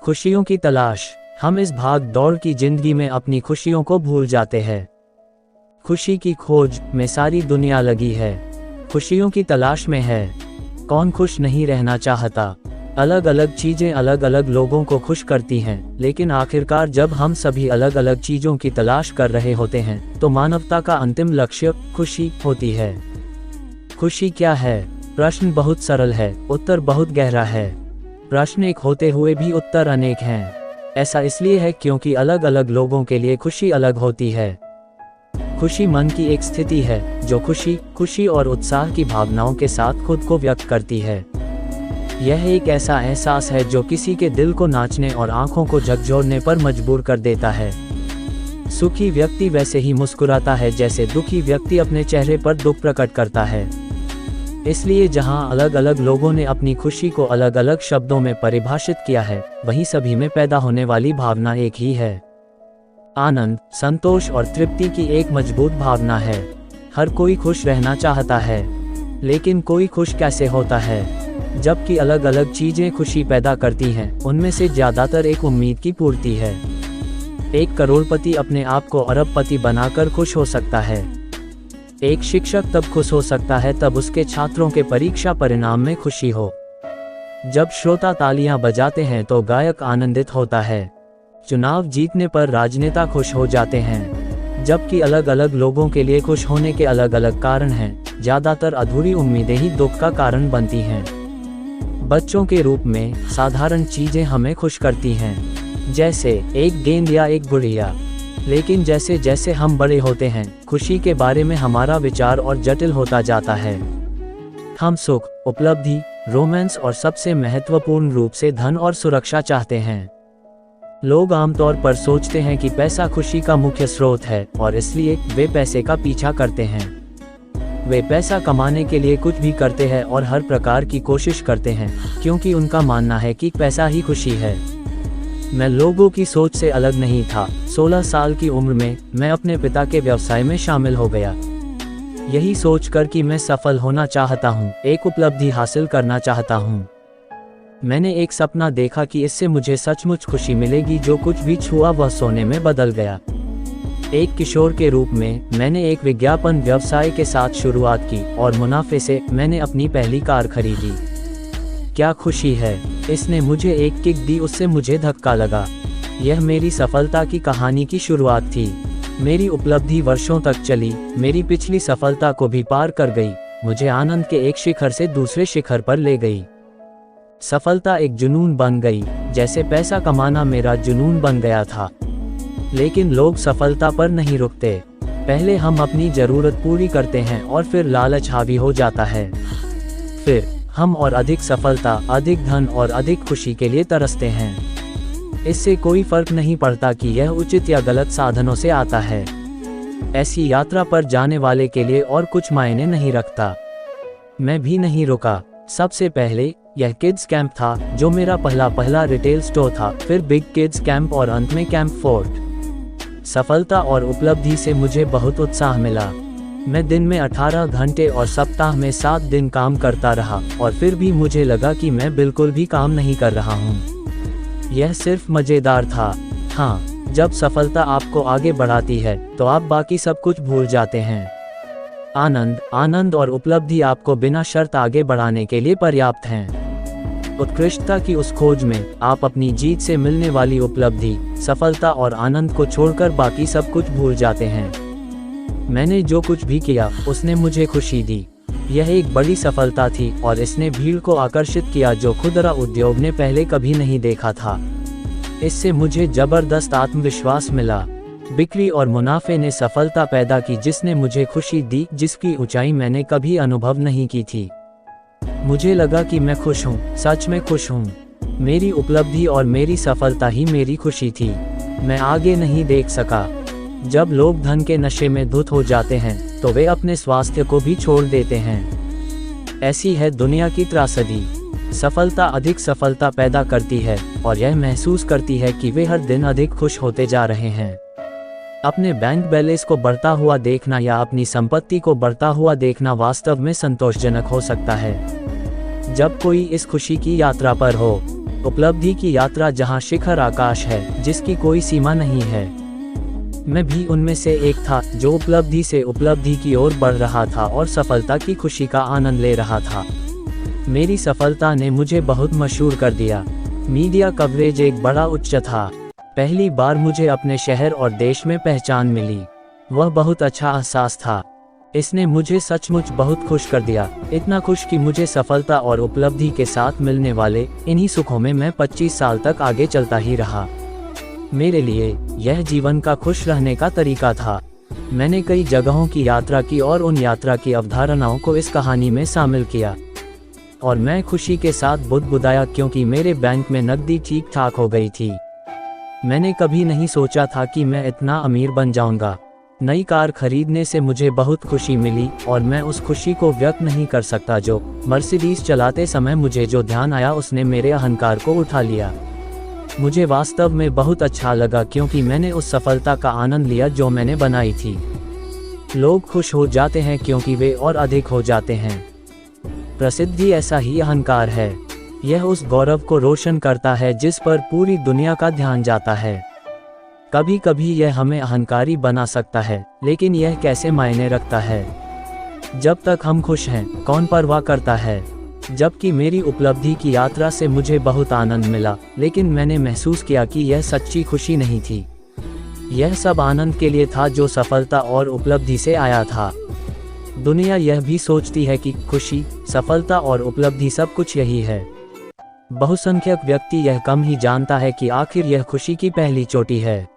खुशियों की तलाश। हम इस भाग दौड़ की जिंदगी में अपनी खुशियों को भूल जाते हैं। खुशी की खोज में सारी दुनिया लगी है, खुशियों की तलाश में है। कौन खुश नहीं रहना चाहता। अलग अलग चीजें अलग अलग लोगों को खुश करती हैं, लेकिन आखिरकार जब हम सभी अलग अलग चीजों की तलाश कर रहे होते हैं तो मानवता का अंतिम लक्ष्य खुशी होती है। खुशी क्या है? प्रश्न बहुत सरल है, उत्तर बहुत गहरा है। प्रश्न एक होते हुए भी उत्तर अनेक हैं। ऐसा इसलिए है क्योंकि अलग अलग लोगों के लिए खुशी अलग होती है। खुशी मन की एक स्थिति है जो खुशी और उत्साह की भावनाओं के साथ खुद को व्यक्त करती है। यह एक ऐसा एहसास है जो किसी के दिल को नाचने और आंखों को झकझोरने पर मजबूर कर देता है। सुखी व्यक्ति वैसे ही मुस्कुराता है जैसे दुखी व्यक्ति अपने चेहरे पर दुख प्रकट करता है। इसलिए जहां अलग अलग लोगों ने अपनी खुशी को अलग अलग शब्दों में परिभाषित किया है, वहीं सभी में पैदा होने वाली भावना एक ही है। आनंद, संतोष और तृप्ति की एक मजबूत भावना है। हर कोई खुश रहना चाहता है, लेकिन कोई खुश कैसे होता है? जबकि अलग अलग चीजें खुशी पैदा करती हैं, उनमें से ज्यादातर एक उम्मीद की पूर्ति है। एक करोड़पति अपने आप को अरबपति बनाकर खुश हो सकता है। एक शिक्षक तब खुश हो सकता है तब उसके छात्रों के परीक्षा परिणाम में खुशी हो। जब श्रोता तालियां बजाते हैं तो गायक आनंदित होता है। चुनाव जीतने पर राजनेता खुश हो जाते हैं। जबकि अलग अलग लोगों के लिए खुश होने के अलग अलग कारण हैं, ज्यादातर अधूरी उम्मीदें ही दुख का कारण बनती हैं। बच्चों के रूप में साधारण चीजें हमें खुश करती हैं, जैसे एक गेंद या एक गुड़िया। लेकिन जैसे जैसे हम बड़े होते हैं, खुशी के बारे में हमारा विचार और जटिल होता जाता है। हम सुख, उपलब्धि, रोमांस और सबसे महत्वपूर्ण रूप से धन और सुरक्षा चाहते हैं। लोग आमतौर पर सोचते हैं कि पैसा खुशी का मुख्य स्रोत है और इसलिए वे पैसे का पीछा करते हैं। वे पैसा कमाने के लिए कुछ भी करते हैं और हर प्रकार की कोशिश करते हैं, क्योंकि उनका मानना है कि पैसा ही खुशी है। मैं लोगों की सोच से अलग नहीं था। 16 साल की उम्र में मैं अपने पिता के व्यवसाय में शामिल हो गया, यही सोचकर कि मैं सफल होना चाहता हूँ, एक उपलब्धि हासिल करना चाहता हूँ। मैंने एक सपना देखा कि इससे मुझे सचमुच खुशी मिलेगी। जो कुछ भी छुआ वह सोने में बदल गया। एक किशोर के रूप में मैंने एक विज्ञापन व्यवसाय के साथ शुरुआत की और मुनाफे से मैंने अपनी पहली कार खरीदी। क्या खुशी है! इसने मुझे एक किक दी, उससे मुझे धक्का लगा। यह मेरी सफलता की कहानी की शुरुआत थी। मेरी उपलब्धि वर्षों तक चली, मेरी पिछली सफलता को भी पार कर गई, मुझे आनंद के एक शिखर से दूसरे शिखर पर ले गई। सफलता एक जुनून बन गई, जैसे पैसा कमाना मेरा जुनून बन गया था। लेकिन लोग सफलता पर नहीं रुकते। पहले हम अपनी जरूरत पूरी करते हैं और फिर लालच हावी हो जाता है। फिर हम और अधिक सफलता, अधिक धन और अधिक खुशी के लिए तरसते हैं। इससे कोई फर्क नहीं पड़ता कि यह उचित या गलत साधनों से आता है। ऐसी यात्रा पर जाने वाले के लिए और कुछ मायने नहीं रखता। मैं भी नहीं रुका। सबसे पहले यह किड्स कैंप था, जो मेरा पहला रिटेल स्टोर था, फिर बिग किड्स कैंप और अंत में कैंप फोर्ट। सफलता और उपलब्धि से मुझे बहुत उत्साह मिला। मैं दिन में 18 घंटे और सप्ताह में 7 दिन काम करता रहा और फिर भी मुझे लगा कि मैं बिल्कुल भी काम नहीं कर रहा हूँ। यह सिर्फ मजेदार था। हाँ, जब सफलता आपको आगे बढ़ाती है तो आप बाकी सब कुछ भूल जाते हैं। आनंद और उपलब्धि आपको बिना शर्त आगे बढ़ाने के लिए पर्याप्त हैं। उत्कृष्टता की उस खोज में आप अपनी जीत से मिलने वाली उपलब्धि, सफलता और आनंद को छोड़कर बाकी सब कुछ भूल जाते हैं। मैंने जो कुछ भी किया उसने मुझे खुशी दी। यह एक बड़ी सफलता थी और इसने भीड़ को आकर्षित किया जो खुदरा उद्योग ने पहले कभी नहीं देखा था। इससे मुझे जबरदस्त आत्मविश्वास मिला। बिक्री और मुनाफे ने सफलता पैदा की जिसने मुझे खुशी दी, जिसकी ऊंचाई मैंने कभी अनुभव नहीं की थी। मुझे लगा कि मैं खुश हूँ, सच में खुश हूँ। मेरी उपलब्धि और मेरी सफलता ही मेरी खुशी थी। मैं आगे नहीं देख सका। जब लोग धन के नशे में धुत हो जाते हैं तो वे अपने स्वास्थ्य को भी छोड़ देते हैं। ऐसी है दुनिया की त्रासदी। सफलता अधिक सफलता पैदा करती है और यह महसूस करती है कि वे हर दिन अधिक खुश होते जा रहे हैं। अपने बैंक बैलेंस को बढ़ता हुआ देखना या अपनी संपत्ति को बढ़ता हुआ देखना वास्तव में संतोषजनक हो सकता है। जब कोई इस खुशी की यात्रा पर हो, उपलब्धि की यात्रा जहां शिखर आकाश है, जिसकी कोई सीमा नहीं है। मैं भी उनमें से एक था जो उपलब्धि से उपलब्धि की ओर बढ़ रहा था और सफलता की खुशी का आनंद ले रहा था। मेरी सफलता ने मुझे बहुत मशहूर कर दिया। मीडिया कवरेज एक बड़ा उच्च था। पहली बार मुझे अपने शहर और देश में पहचान मिली। वह बहुत अच्छा एहसास था। इसने मुझे सचमुच बहुत खुश कर दिया, इतना खुश कि मुझे सफलता और उपलब्धि के साथ मिलने वाले इन्हीं सुखों में मैं 25 साल तक आगे चलता ही रहा। मेरे लिए यह जीवन का खुश रहने का तरीका था। मैंने कई जगहों की यात्रा की और उन यात्रा की अवधारणाओं को इस कहानी में शामिल किया। और मैं खुशी के साथ बुदबुदाया क्योंकि मेरे बैंक में नकदी ठीक ठाक हो गई थी। मैंने कभी नहीं सोचा था कि मैं इतना अमीर बन जाऊंगा। नई कार खरीदने से मुझे बहुत खुशी मिली और मैं उस खुशी को व्यक्त नहीं कर सकता जो मर्सिडीज चलाते समय मुझे जो ध्यान आया उसने मेरे अहंकार को उठा लिया। मुझे वास्तव में बहुत अच्छा लगा क्योंकि मैंने उस सफलता का आनंद लिया जो मैंने बनाई थी। लोग खुश हो जाते हैं क्योंकि वे और अधिक हो जाते हैं। प्रसिद्धि ऐसा ही अहंकार है। यह उस गौरव को रोशन करता है जिस पर पूरी दुनिया का ध्यान जाता है। कभी कभी यह हमें अहंकारी बना सकता है, लेकिन यह कैसे मायने रखता है? जब तक हम खुश हैं, कौन परवाह करता है? जबकि मेरी उपलब्धि की यात्रा से मुझे बहुत आनंद मिला, लेकिन मैंने महसूस किया कि यह सच्ची खुशी नहीं थी। यह सब आनंद के लिए था जो सफलता और उपलब्धि से आया था। दुनिया यह भी सोचती है कि खुशी, सफलता और उपलब्धि सब कुछ यही है। बहुसंख्यक व्यक्ति यह कम ही जानता है कि आखिर यह खुशी की पहली चोटी है।